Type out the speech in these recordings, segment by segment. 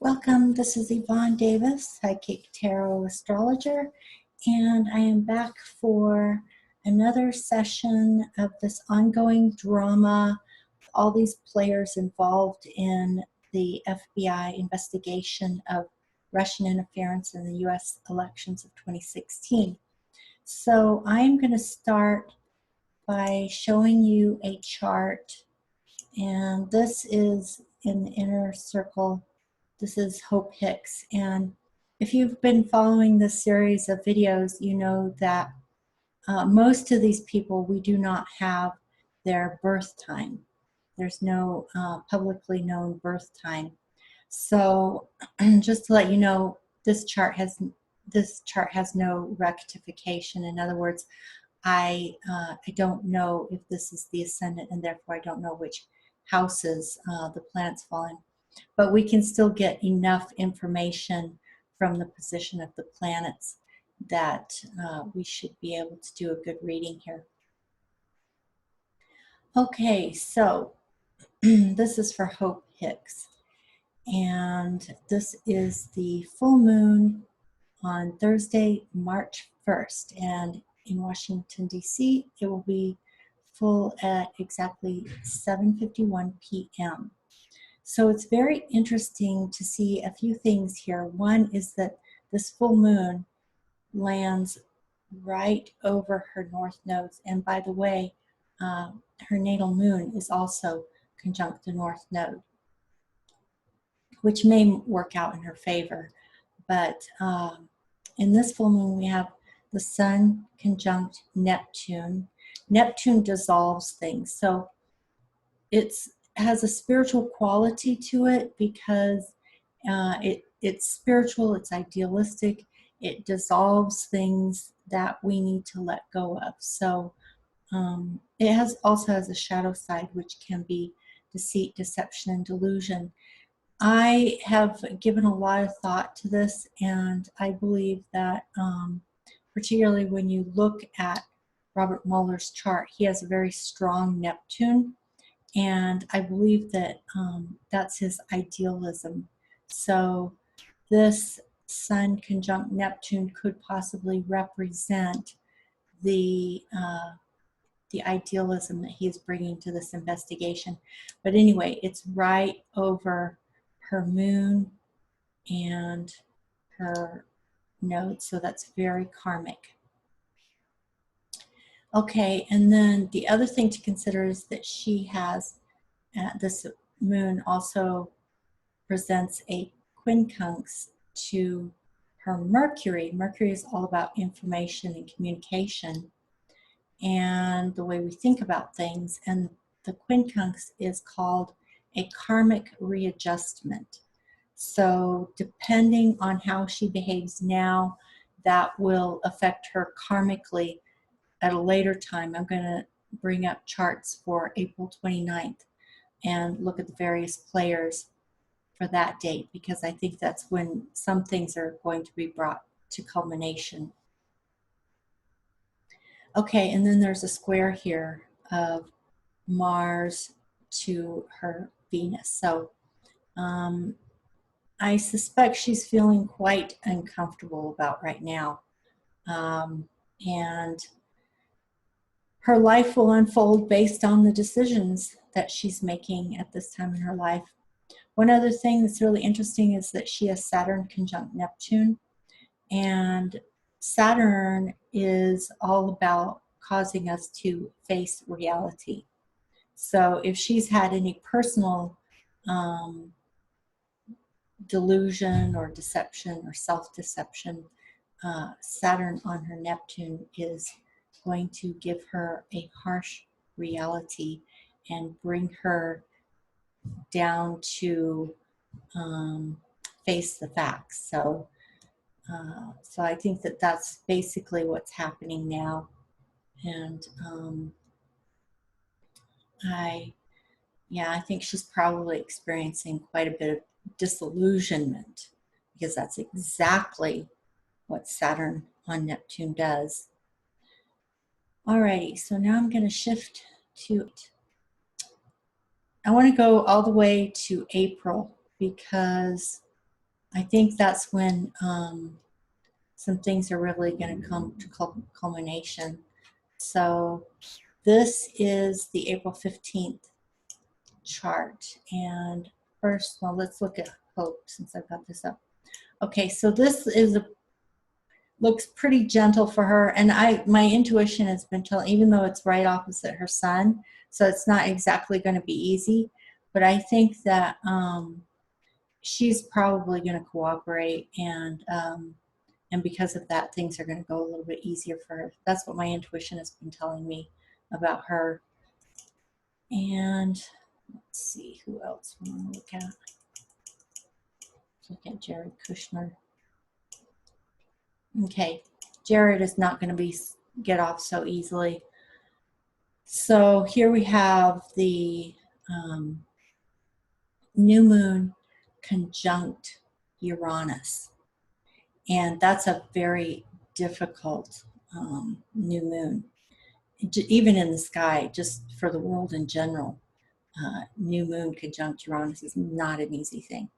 Welcome, this is Yvonne Davis, Psychic Tarot Astrologer, and I am back for another session of this ongoing drama with all these players involved in the FBI investigation of Russian interference in the US elections of 2016. So I'm going to start by showing you a chart, and this is in the inner circle. This is Hope Hicks, and if you've been following this series of videos, you know that most of these people, we do not have their birth time. There's no publicly known birth time. So just to let you know, this chart has no rectification. In other words, I don't know if this is the ascendant, and therefore I don't know which houses the planets fall in. But we can still get enough information from the position of the planets that we should be able to do a good reading here. Okay, so this is for Hope Hicks, and this is the full moon on Thursday, March 1st, and in Washington, D.C., it will be full at exactly 7:51 p.m. So it's very interesting to see a few things here. One is that this full moon lands right over her north nodes. And by the way, her natal moon is also conjunct the north node, which may work out in her favor. But in this full moon, we have the sun conjunct Neptune. Neptune dissolves things. So it has a spiritual quality to it because it's spiritual, it's idealistic, it dissolves things that we need to let go of. So it also has a shadow side, which can be deceit, deception, and delusion. I have given a lot of thought to this, and I believe that particularly when you look at Robert Mueller's chart, he has a very strong Neptune, and I believe that that's his idealism. So this Sun conjunct Neptune could possibly represent the idealism that he is bringing to this investigation. But anyway, it's right over her moon and her node, so that's very karmic. Okay, and then the other thing to consider is that she has, this moon also presents a quincunx to her Mercury. Mercury is all about information and communication and the way we think about things, and the quincunx is called a karmic readjustment. So depending on how she behaves now, that will affect her karmically at a later time. I'm going to bring up charts for April 29th and look at the various players for that date, because I think that's when some things are going to be brought to culmination. Okay, and then there's a square here of Mars to her Venus. So I suspect she's feeling quite uncomfortable about right now. And her life will unfold based on the decisions that she's making at this time in her life. One other thing that's really interesting is that she has Saturn conjunct Neptune, and Saturn is all about causing us to face reality. So if she's had any personal delusion or deception or self-deception, Saturn on her Neptune is going to give her a harsh reality and bring her down to face the facts. So I think that that's basically what's happening now. And I think she's probably experiencing quite a bit of disillusionment, because that's exactly what Saturn on Neptune does. Alrighty, so now I'm going to shift to, I want to go all the way to April, because I think that's when some things are really going to come to culmination. So this is the April 15th chart. And first, well, let's look at Hope since I've got this up. Okay, so this is looks pretty gentle for her, and my intuition has been telling, even though it's right opposite her sun, so it's not exactly going to be easy, but I think that she's probably going to cooperate, and because of that, things are going to go a little bit easier for her. That's what my intuition has been telling me about her. And let's see who else we want to look at. Let's look at Jared Kushner. Okay, Jared is not going to get off so easily. So here we have the new moon conjunct Uranus, and that's a very difficult new moon, even in the sky, just for the world in general. New moon conjunct Uranus is not an easy thing.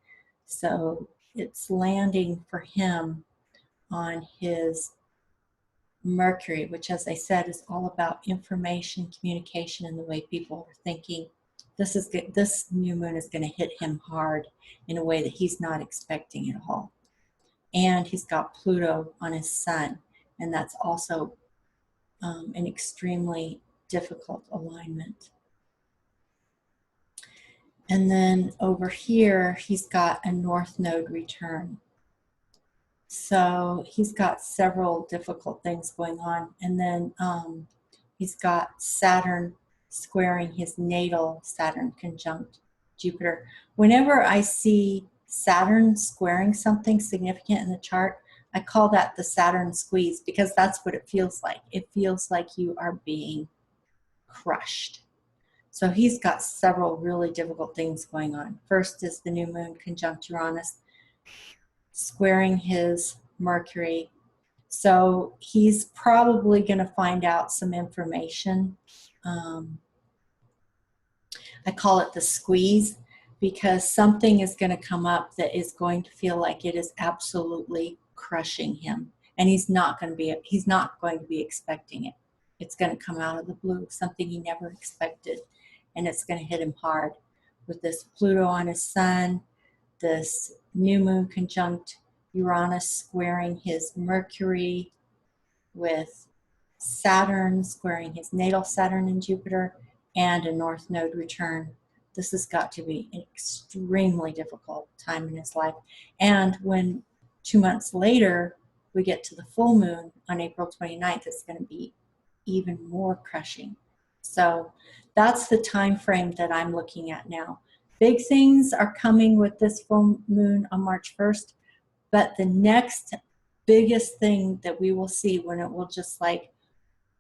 So it's landing for him on his Mercury, which, as I said, is all about information, communication, and the way people are thinking. This is good. This new moon is going to hit him hard in a way that he's not expecting at all. And he's got Pluto on his sun, and that's also an extremely difficult alignment. And then over here, he's got a North Node return. So he's got several difficult things going on. And then he's got Saturn squaring his natal Saturn conjunct Jupiter. Whenever I see Saturn squaring something significant in the chart, I call that the Saturn squeeze, because that's what it feels like. It feels like you are being crushed. So he's got several really difficult things going on. First is the new moon conjunct Uranus, squaring his Mercury. So he's probably going to find out some information. I call it the squeeze, because something is going to come up that is going to feel like it is absolutely crushing him, and he's not going to be expecting it. It's going to come out of the blue, something he never expected, and it's going to hit him hard with this Pluto on his sun, this new moon conjunct Uranus squaring his Mercury, with Saturn squaring his natal Saturn and Jupiter, and a North Node return. This has got to be an extremely difficult time in his life. And when 2 months later we get to the full moon on April 29th, it's going to be even more crushing. So that's the time frame that I'm looking at now. Big things are coming with this full moon on March 1st, but the next biggest thing that we will see, when it will just like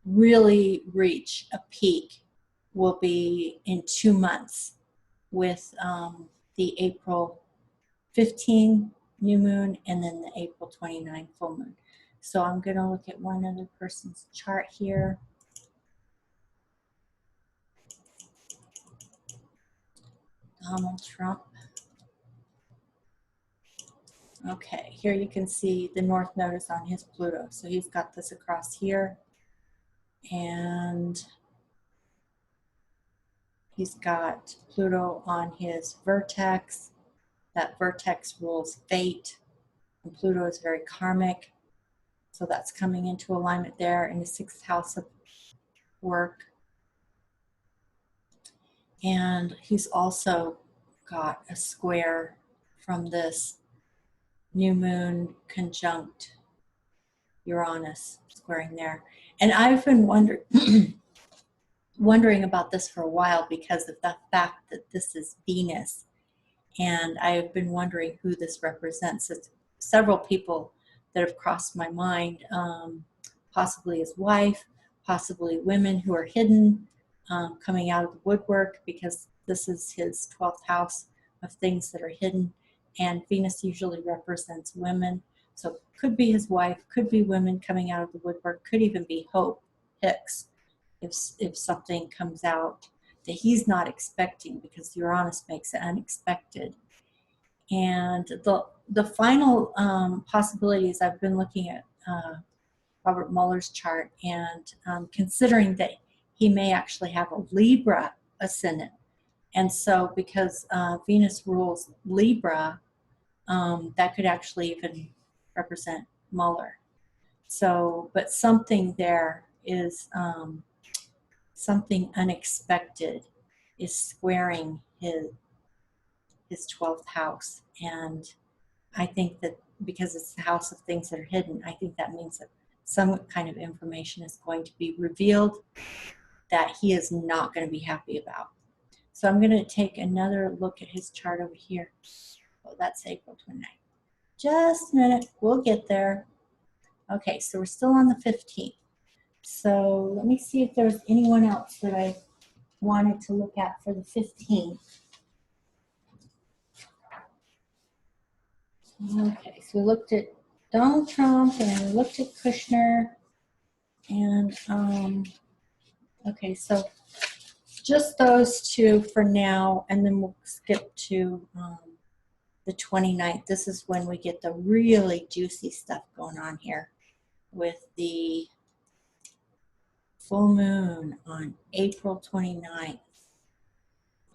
really reach a peak, will be in 2 months with the April 15 new moon and then the April 29 full moon. So I'm going to look at one other person's chart here. Donald Trump. Okay, here you can see the North Node is on his Pluto. So he's got this across here, and he's got Pluto on his vertex. That vertex rules fate, and Pluto is very karmic. So that's coming into alignment there in the 6th house of work. And he's also got a square from this new moon conjunct Uranus squaring there. And I've been wondering about this for a while, because of the fact that this is Venus. And I've been wondering who this represents. It's several people that have crossed my mind, possibly his wife, possibly women who are hidden, coming out of the woodwork, because this is his 12th house of things that are hidden. And Venus usually represents women. So could be his wife, could be women coming out of the woodwork, could even be Hope Hicks, if something comes out that he's not expecting, because Uranus makes it unexpected. And the final possibilities, I've been looking at Robert Mueller's chart and considering that he may actually have a Libra ascendant. And so because Venus rules Libra, that could actually even represent Mueller. So, but something there is something unexpected is squaring his 12th house. And I think that because it's the house of things that are hidden, I think that means that some kind of information is going to be revealed that he is not going to be happy about. So I'm going to take another look at his chart over here. Oh, that's April 29th. Just a minute, we'll get there. Okay, so we're still on the 15th. So let me see if there's anyone else that I wanted to look at for the 15th. Okay, so we looked at Donald Trump and we looked at Kushner. And, okay, so just those two for now, and then we'll skip to the 29th. This is when we get the really juicy stuff going on here with the full moon on April 29th.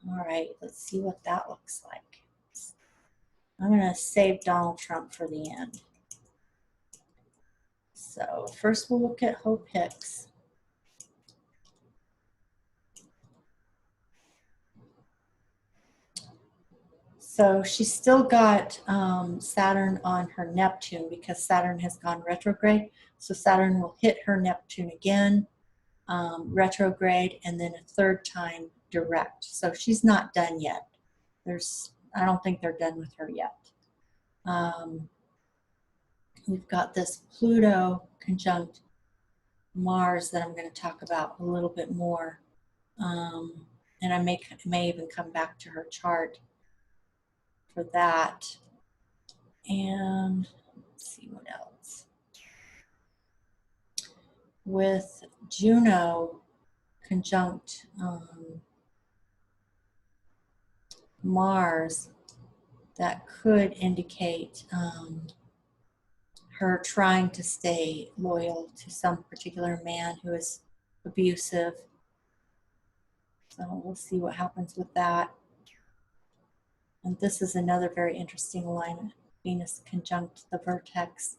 All right, let's see what that looks like. I'm going to save Donald Trump for the end. So first we'll look at Hope Hicks. So she's still got Saturn on her Neptune because Saturn has gone retrograde. So Saturn will hit her Neptune again, retrograde, and then a third time direct. So she's not done yet. I don't think they're done with her yet. We've got this Pluto conjunct Mars that I'm going to talk about a little bit more. And I may even come back to her chart for that. And let's see what else. With Juno conjunct Mars, that could indicate her trying to stay loyal to some particular man who is abusive. So we'll see what happens with that. And this is another very interesting alignment. Venus conjunct the vertex.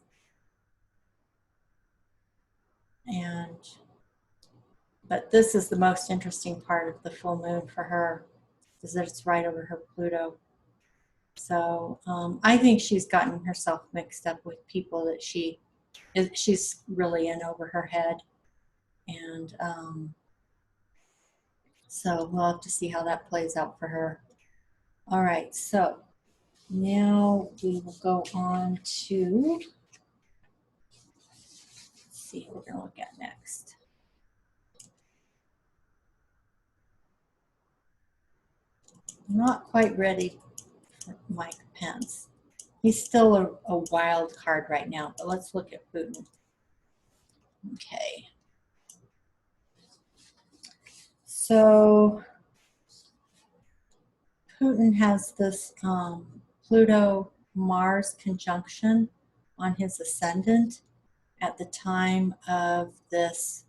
But this is the most interesting part of the full moon for her, is that it's right over her Pluto. So I think she's gotten herself mixed up with people that she's really in over her head. And so we'll have to see how that plays out for her. All right, so now we will go on to, let's see what we're going to look at next. I'm not quite ready for Mike Pence. He's still a wild card right now, but let's look at Putin. Okay. So Putin has this Pluto-Mars conjunction on his ascendant at the time of this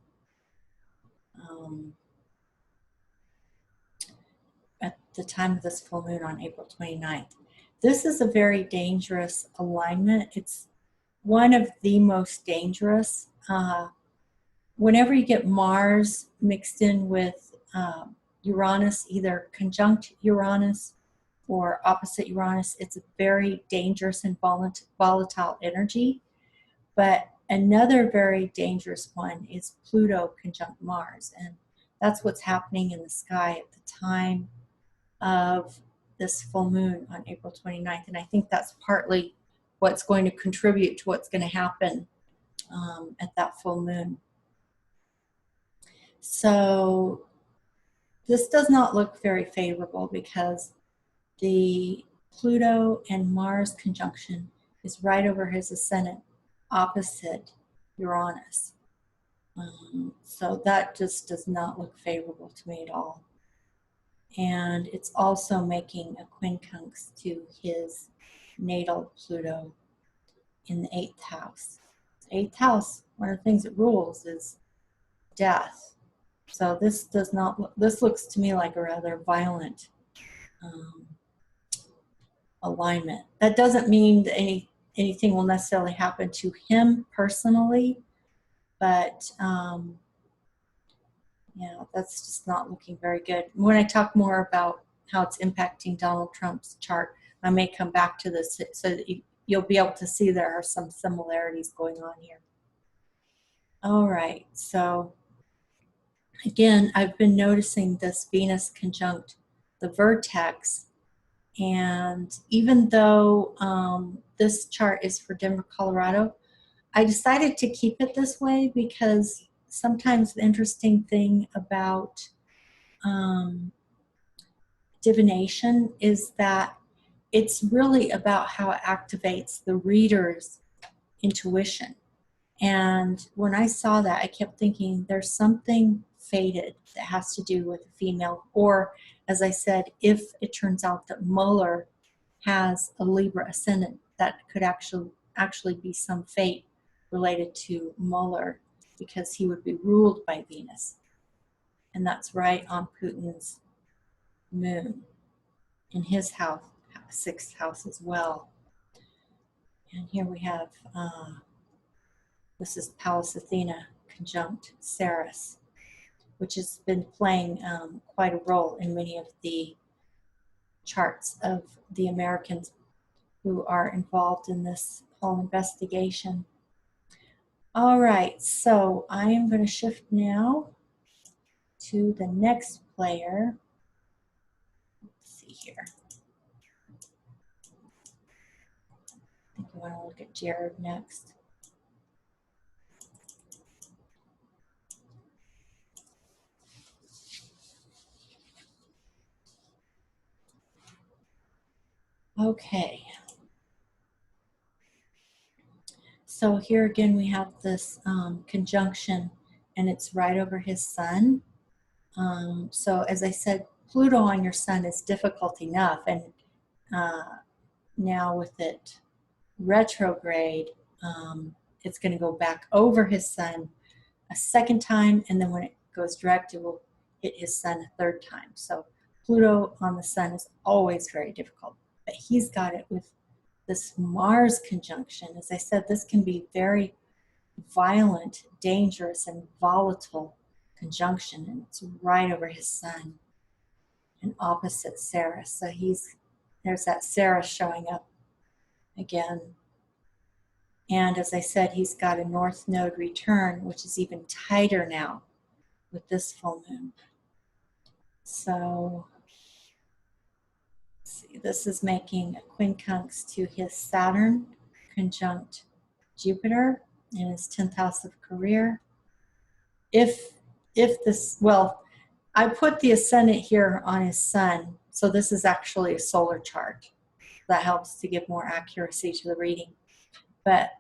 full moon on April 29th. This is a very dangerous alignment. It's one of the most dangerous. Whenever you get Mars mixed in with Uranus, either conjunct Uranus or opposite Uranus, it's a very dangerous and volatile energy. But another very dangerous one is Pluto conjunct Mars. And that's what's happening in the sky at the time of this full moon on April 29th. And I think that's partly what's going to contribute to what's going to happen at that full moon. So this does not look very favorable because the Pluto and Mars conjunction is right over his ascendant opposite Uranus. So that just does not look favorable to me at all. And it's also making a quincunx to his natal Pluto in the 8th house. 8th house, one of the things it rules is death. So this does not, this looks to me like a rather violent alignment. That doesn't mean that anything will necessarily happen to him personally, but that's just not looking very good. When I talk more about how it's impacting Donald Trump's chart, I may come back to this so that you'll be able to see there are some similarities going on here. All right, so again, I've been noticing this Venus conjunct the vertex, and even though this chart is for Denver, Colorado, I decided to keep it this way because sometimes the interesting thing about divination is that it's really about how it activates the reader's intuition. And when I saw that, I kept thinking there's something fated that has to do with a female, or as I said, if it turns out that Mueller has a Libra ascendant, that could actually be some fate related to Mueller, because he would be ruled by Venus. And that's right on Putin's moon in his house, 6th house as well. And here we have, this is Pallas Athena conjunct Ceres, which has been playing quite a role in many of the charts of the Americans who are involved in this whole investigation. All right, so I am going to shift now to the next player. Let's see here. I think I want to look at Jared next. Okay. So here again we have this conjunction, and it's right over his sun. So as I said, Pluto on your sun is difficult enough, and now with it retrograde, it's going to go back over his sun a second time, and then when it goes direct, it will hit his sun a third time. So Pluto on the sun is always very difficult, but he's got it with this Mars conjunction. As I said, this can be very violent, dangerous, and volatile conjunction, and it's right over his sun and opposite Ceres. So there's that Ceres showing up again. And as I said, he's got a North Node return, which is even tighter now with this full moon. So let's see, this is making a quincunx to his Saturn conjunct Jupiter in his 10th house of career. If this, well, I put the ascendant here on his sun, so this is actually a solar chart. That helps to give more accuracy to the reading. But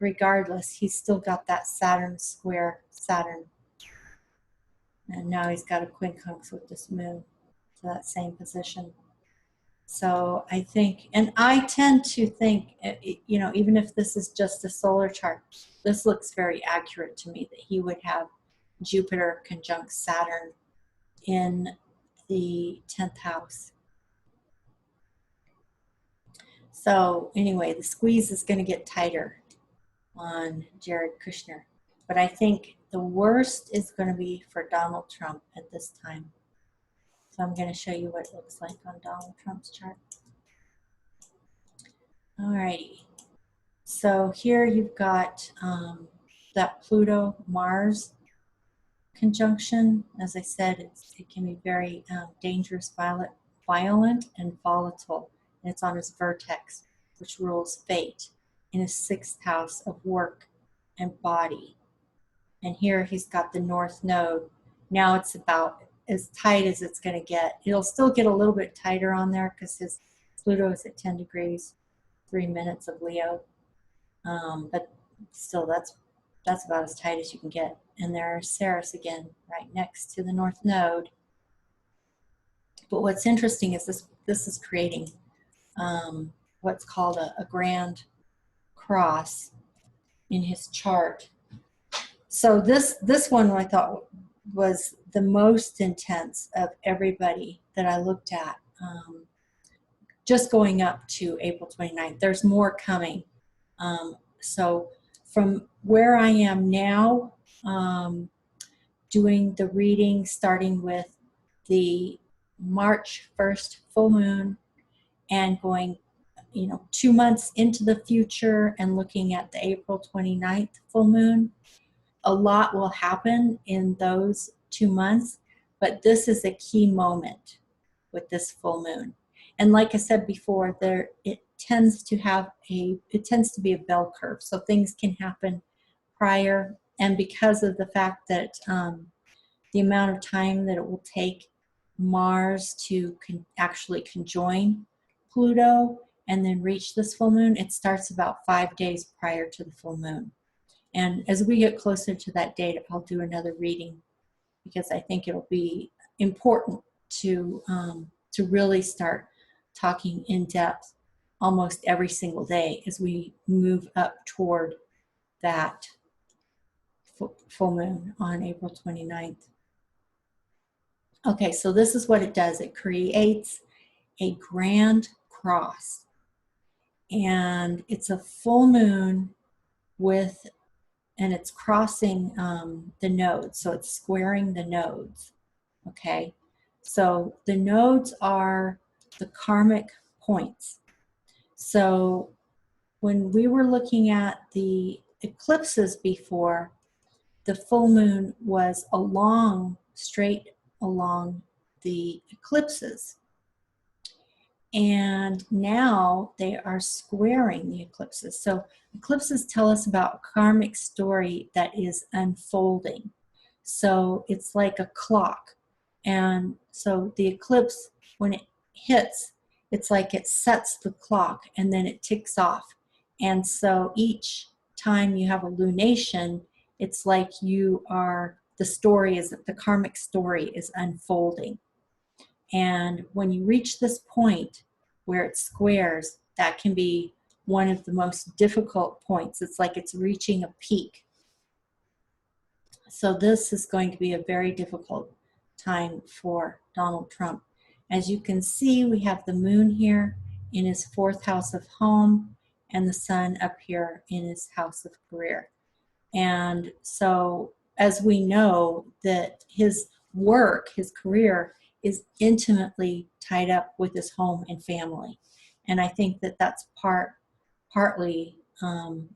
regardless, he's still got that Saturn square Saturn. And now he's got a quincunx with this moon to that same position. So I think, and I tend to think, even if this is just a solar chart, this looks very accurate to me that he would have Jupiter conjunct Saturn in the 10th house. So anyway, the squeeze is going to get tighter on Jared Kushner. But I think the worst is going to be for Donald Trump at this time. So I'm going to show you what it looks like on Donald Trump's chart. Alrighty. So here you've got that Pluto-Mars conjunction. As I said, it can be very dangerous, violent, and volatile. And it's on his vertex, which rules fate, in his 6th house of work and body. And here he's got the North Node. Now it's about as tight as it's going to get. It'll still get a little bit tighter on there because his Pluto is at 10 degrees, 3 minutes of Leo. But still, that's about as tight as you can get. And there's Ceres again, right next to the North Node. But what's interesting is this is creating what's called a grand cross in his chart. So this one I thought was the most intense of everybody that I looked at, just going up to April 29th. There's more coming. So from where I am now, doing the reading, starting with the March 1st full moon and going 2 months into the future and looking at the April 29th full moon. A lot will happen in those 2 months, but this is a key moment with this full moon. And like I said before, it tends to be a bell curve. So things can happen prior, and because of the fact that the amount of time that it will take Mars to actually conjoin Pluto and then reach this full moon, it starts about 5 days prior to the full moon. And as we get closer to that date, I'll do another reading, because I think it'll be important to really start talking in depth almost every single day as we move up toward that full moon on April 29th. Okay, so this is what it does. It creates a grand cross, and it's a full moon and it's crossing the nodes, so it's squaring the nodes. Okay, so the nodes are the karmic points. So when we were looking at the eclipses before, the full moon was straight along the eclipses. And now they are squaring the eclipses. So eclipses tell us about a karmic story that is unfolding. So it's like a clock. And so the eclipse, when it hits, it's like it sets the clock and then it ticks off. And so each time you have a lunation, it's like the karmic story is unfolding. And when you reach this point where it squares, that can be one of the most difficult points. It's like it's reaching a peak. So this is going to be a very difficult time for Donald Trump. As you can see, we have the moon here in his 4th house of home and the sun up here in his house of career. And so as we know that his work, his career, is intimately tied up with his home and family. And I think that that's partly,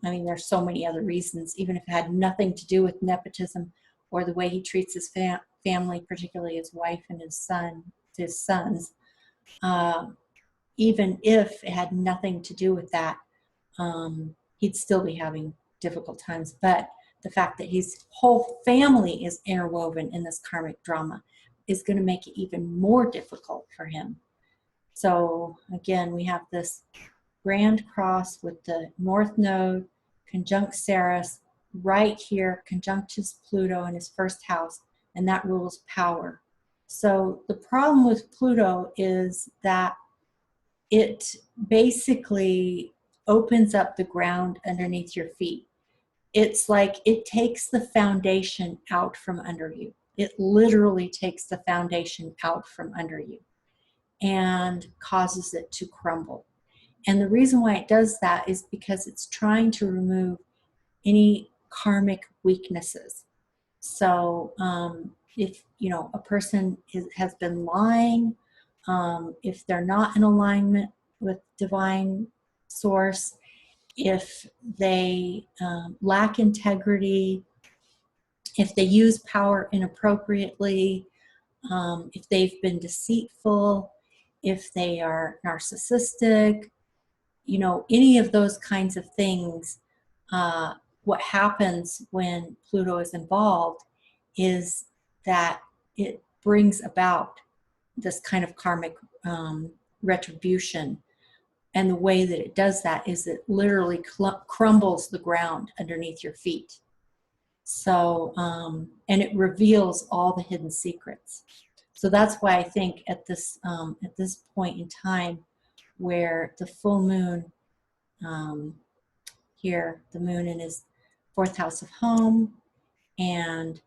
there's so many other reasons, even if it had nothing to do with nepotism or the way he treats his family, particularly his wife and his sons. Even if it had nothing to do with that, he'd still be having difficult times. But the fact that his whole family is interwoven in this karmic drama is going to make it even more difficult for him. So again, we have this grand cross with the North Node conjunct Ceres right here, conjunct his Pluto in his 1st house, and that rules power. So the problem with Pluto is that it basically opens up the ground underneath your feet. It's like it takes the foundation out from under you. It literally takes the foundation out from under you and causes it to crumble. And the reason why it does that is because it's trying to remove any karmic weaknesses. So if a person has been lying, if they're not in alignment with divine source, if they lack integrity, if they use power inappropriately, if they've been deceitful, if they are narcissistic, any of those kinds of things, what happens when Pluto is involved is that it brings about this kind of karmic retribution. And the way that it does that is it literally crumbles the ground underneath your feet. So, and it reveals all the hidden secrets. So that's why I think at this point in time, where the full moon here, the moon in his 4th house of home and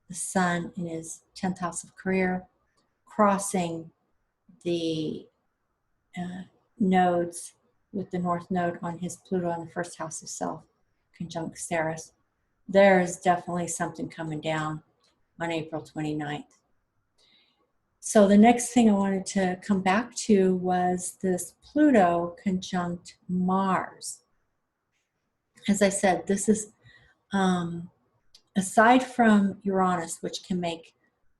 the sun in his 10th house of career, crossing the nodes with the north node on his Pluto in the 1st house of self, conjunct Ceres. There's definitely something coming down on April 29th. So the next thing I wanted to come back to was this Pluto conjunct Mars. As I said, this is aside from Uranus, which can make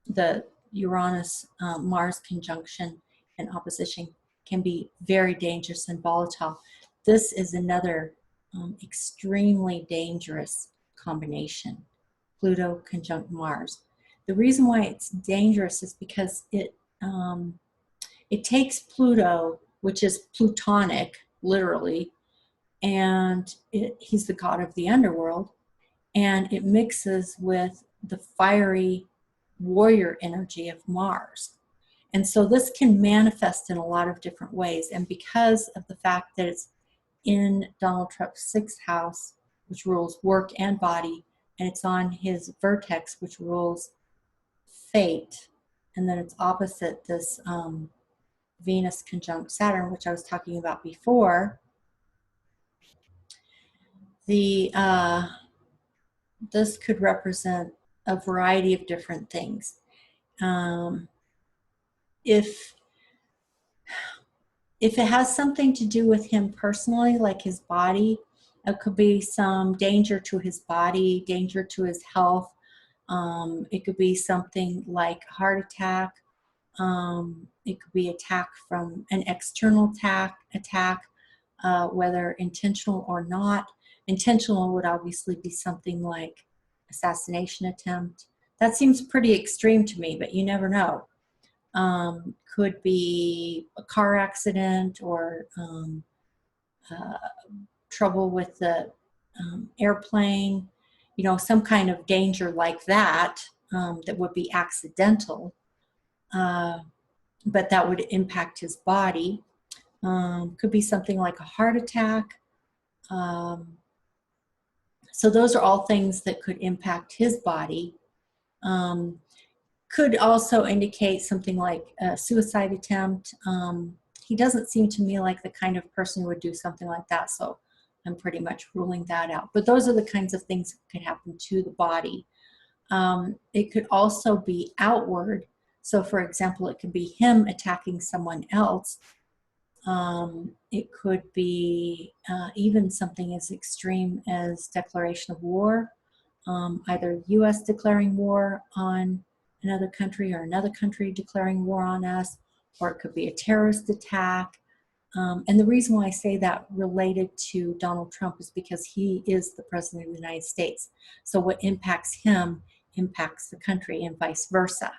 the Uranus-Mars conjunction and opposition can be very dangerous and volatile. This is another extremely dangerous combination, Pluto conjunct Mars. The reason why it's dangerous is because it takes Pluto, which is plutonic, literally, and he's the god of the underworld, and it mixes with the fiery warrior energy of Mars. And so this can manifest in a lot of different ways. And because of the fact that it's in Donald Trump's 6th house, which rules work and body, and it's on his vertex, which rules fate, and then it's opposite this Venus conjunct Saturn, which I was talking about before, this could represent a variety of different things. If it has something to do with him personally, like his body, it could be some danger to his body, danger to his health. It could be something like heart attack. It could be attack from an external attack, whether intentional or not. Intentional would obviously be something like assassination attempt. That seems pretty extreme to me, but you never know. Could be a car accident or trouble with the airplane, you know, some kind of danger like that, that would be accidental, but that would impact his body. Could be something like a heart attack. So those are all things that could impact his body. Could also indicate something like a suicide attempt. He doesn't seem to me like the kind of person who would do something like that, so I'm pretty much ruling that out. But those are the kinds of things that could happen to the body. It could also be outward. So for example, it could be him attacking someone else. It could be even something as extreme as declaration of war, either U.S. declaring war on another country or another country declaring war on us, or it could be a terrorist attack. And the reason why I say that related to Donald Trump is because he is the president of the United States. So what impacts him impacts the country and vice versa.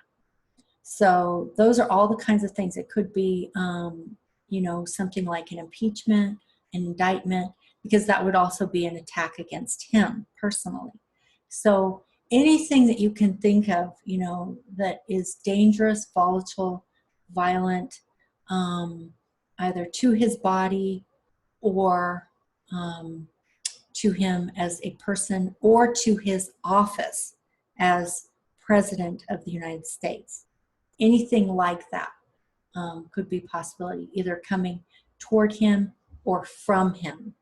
So those are all the kinds of things. It could be, you know, something like an impeachment, an indictment, because that would also be an attack against him personally. So anything that you can think of, you know, that is dangerous, volatile, violent, either to his body or to him as a person or to his office as President of the United States. Anything like that could be a possibility, either coming toward him or from him.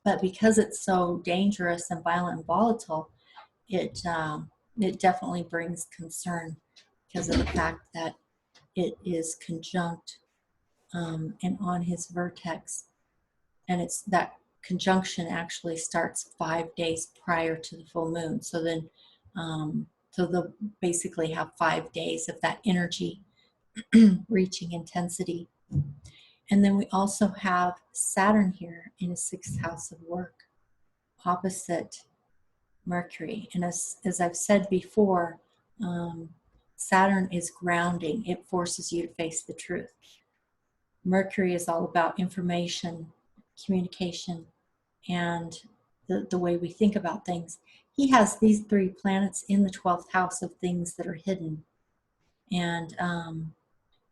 But because it's so dangerous and violent and volatile, it definitely brings concern because of the fact that it is conjunct and on his vertex. And it's that conjunction actually starts 5 days prior to the full moon. So then, so they'll basically have 5 days of that energy reaching intensity. And then we also have Saturn here in his 6th house of work, opposite Mercury. And as I've said before, Saturn is grounding. It forces you to face the truth. Mercury is all about information, communication, and the way we think about things. He has these 3 planets in the 12th house of things that are hidden. And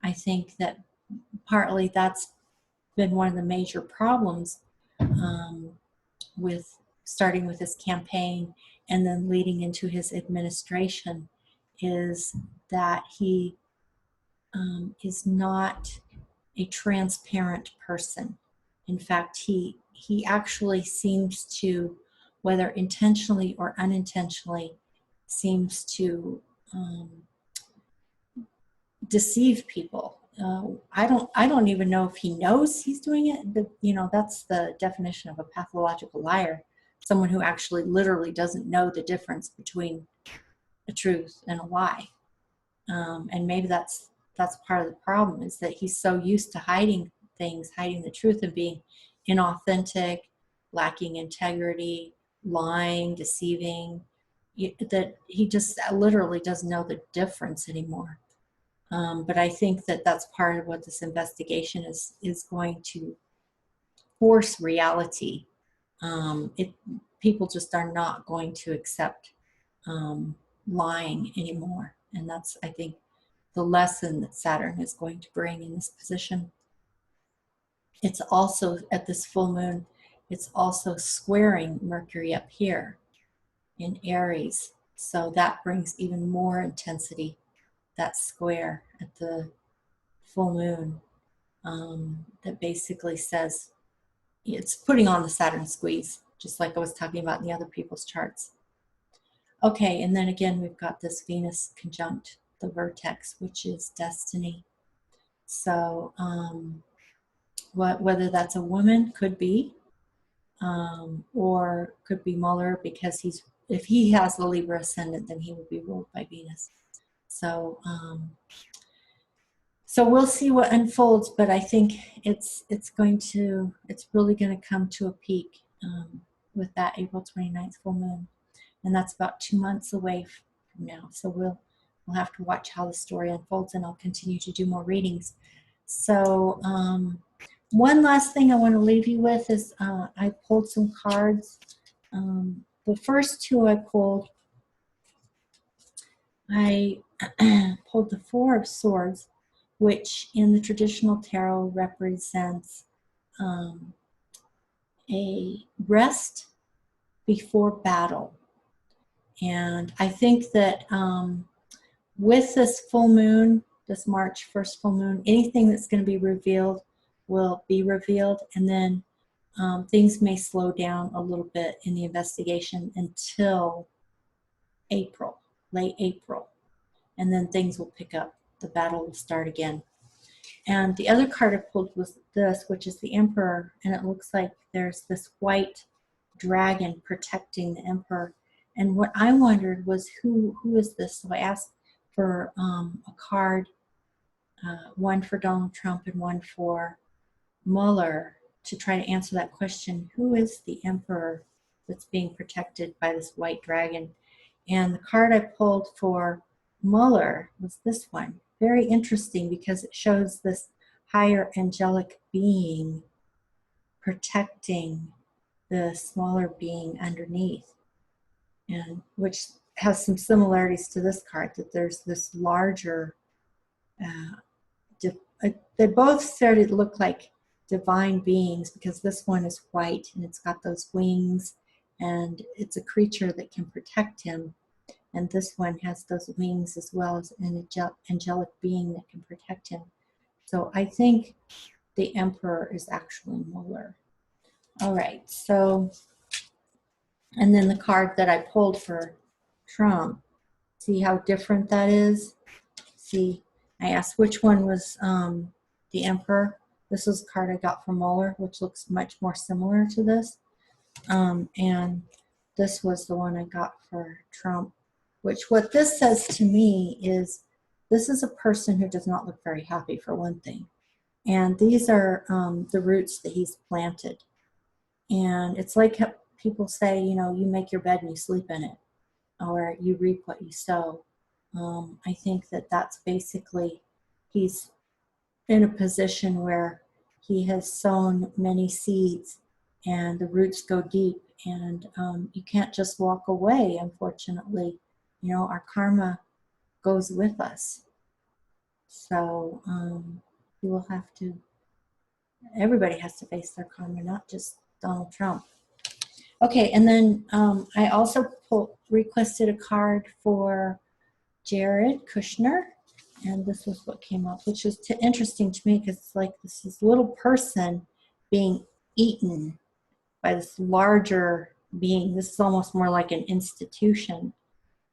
I think that partly that's been one of the major problems with starting with his campaign and then leading into his administration, is that he is not a transparent person. In fact, he actually seems to, whether intentionally or unintentionally, seems to deceive people. I don't even know if he knows he's doing it, but you know, that's the definition of a pathological liar. Someone who actually literally doesn't know the difference between a truth and a lie. And maybe that's part of the problem, is that he's so used to hiding things, hiding the truth, and being inauthentic, lacking integrity, lying, deceiving, that he just literally doesn't know the difference anymore. But I think that that's part of what this investigation is going to force reality. People just are not going to accept lying anymore. And that's, I think, the lesson that Saturn is going to bring in this position. It's also, at this full moon, it's also squaring Mercury up here in Aries. So that brings even more intensity, that square at the full moon, that basically says it's putting on the Saturn squeeze, just like I was talking about in the other people's charts. Okay, and then again, we've got this Venus conjunct the vertex, which is destiny. So whether that's a woman, could be, or could be Mueller, because if he has the Libra ascendant, then he will be ruled by Venus. So so we'll see what unfolds, but I think it's really going to come to a peak with that April 29th full moon, and that's about 2 months away from now. So we'll have to watch how the story unfolds, and I'll continue to do more readings. So one last thing I want to leave you with is I pulled some cards. The first two I pulled the Four of Swords, which in the traditional tarot represents a rest before battle. And I think that with this full moon, this March 1st full moon, anything that's going to be revealed will be revealed, and then things may slow down a little bit in the investigation until April, late April, and then things will pick up. The battle will start again. And the other card I pulled was this, which is the Emperor, and it looks like there's this white dragon protecting the Emperor. And what I wondered was, who is this? So I asked for a card, one for Donald Trump and one for Mueller, to try to answer that question. Who is the Emperor that's being protected by this white dragon? And the card I pulled for Mueller was this one. Very interesting, because it shows this higher angelic being protecting the smaller being underneath, and which has some similarities to this card, that there's this larger, they both started to look like divine beings, because this one is white and it's got those wings and it's a creature that can protect him, and this one has those wings as well as an angelic being that can protect him. So I think the Emperor is actually Mueller. All right, so, and then the card that I pulled for Trump, see how different that is? See, I asked which one was the Emperor. This was a card I got from Mueller, which looks much more similar to this. And this was the one I got for Trump, which, what this says to me is, this is a person who does not look very happy, for one thing. And these are the roots that he's planted. And it's like people say, you know, you make your bed and you sleep in it, or you reap what you sow. I think that that's basically, he's in a position where he has sown many seeds and the roots go deep, and you can't just walk away, unfortunately. You know, our karma goes with us. So You will have to, everybody has to face their karma, not just Donald Trump. Okay, and then I also requested a card for Jared Kushner, and this was what came up, which is interesting to me because it's like this little person being eaten by this larger being. This is almost more like an institution.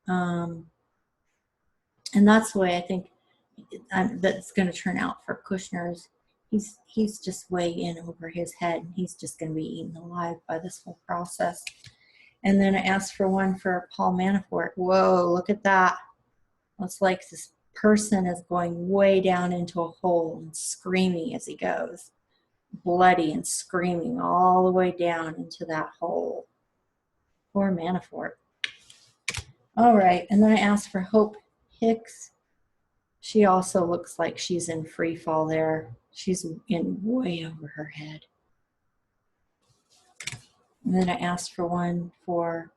And that's the way I think that's going to turn out for Kushner's. He's just way in over his head. He's just going to be eaten alive by this whole process. And then I asked for one for Paul Manafort. Whoa, look at that. It's like this person is going way down into a hole and screaming as he goes. Bloody and screaming all the way down into that hole. Poor Manafort. All right, and then I asked for Hope Hicks. She also looks like she's in free fall there. She's in way over her head. And then I asked for one for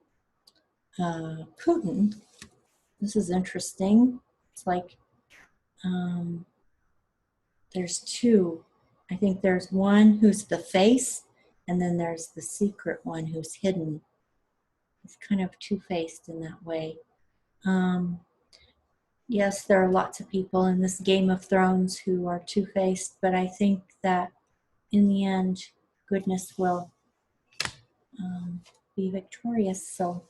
Putin. This is interesting. It's like there's two. I think there's one who's the face, and then there's the secret one who's hidden. It's kind of two-faced in that way. Yes, there are lots of people in this Game of Thrones who are two-faced, but I think that in the end, goodness will be victorious. So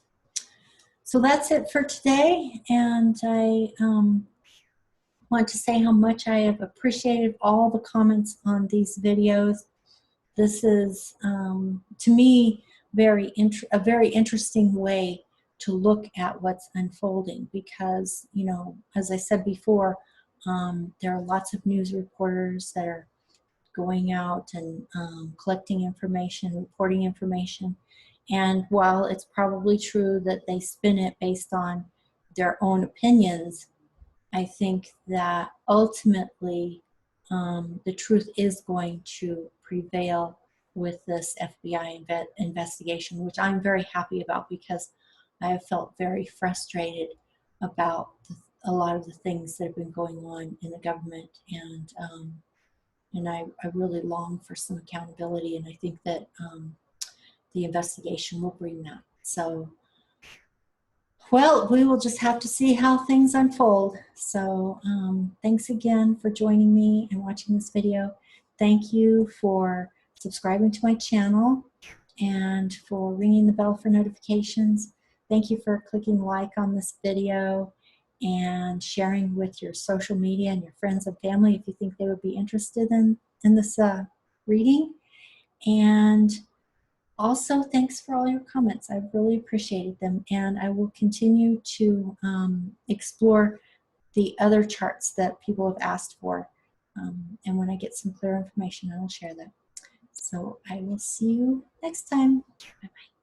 that's it for today, and I want to say how much I have appreciated all the comments on these videos. This is, to me, a very interesting way to look at what's unfolding because, you know, as I said before, there are lots of news reporters that are going out and collecting information, reporting information. And while it's probably true that they spin it based on their own opinions, I think that ultimately the truth is going to prevail with this FBI investigation, which I'm very happy about because I have felt very frustrated about a lot of the things that have been going on in the government, and I really long for some accountability, and I think that the investigation will bring that. So, well, we will just have to see how things unfold. So thanks again for joining me and watching this video. Thank you for subscribing to my channel and for ringing the bell for notifications. Thank you for clicking like on this video and sharing with your social media and your friends and family if you think they would be interested in this reading. And also, thanks for all your comments. I've really appreciated them, and I will continue to explore the other charts that people have asked for. And when I get some clear information, I will share that. So I will see you next time. Bye-bye.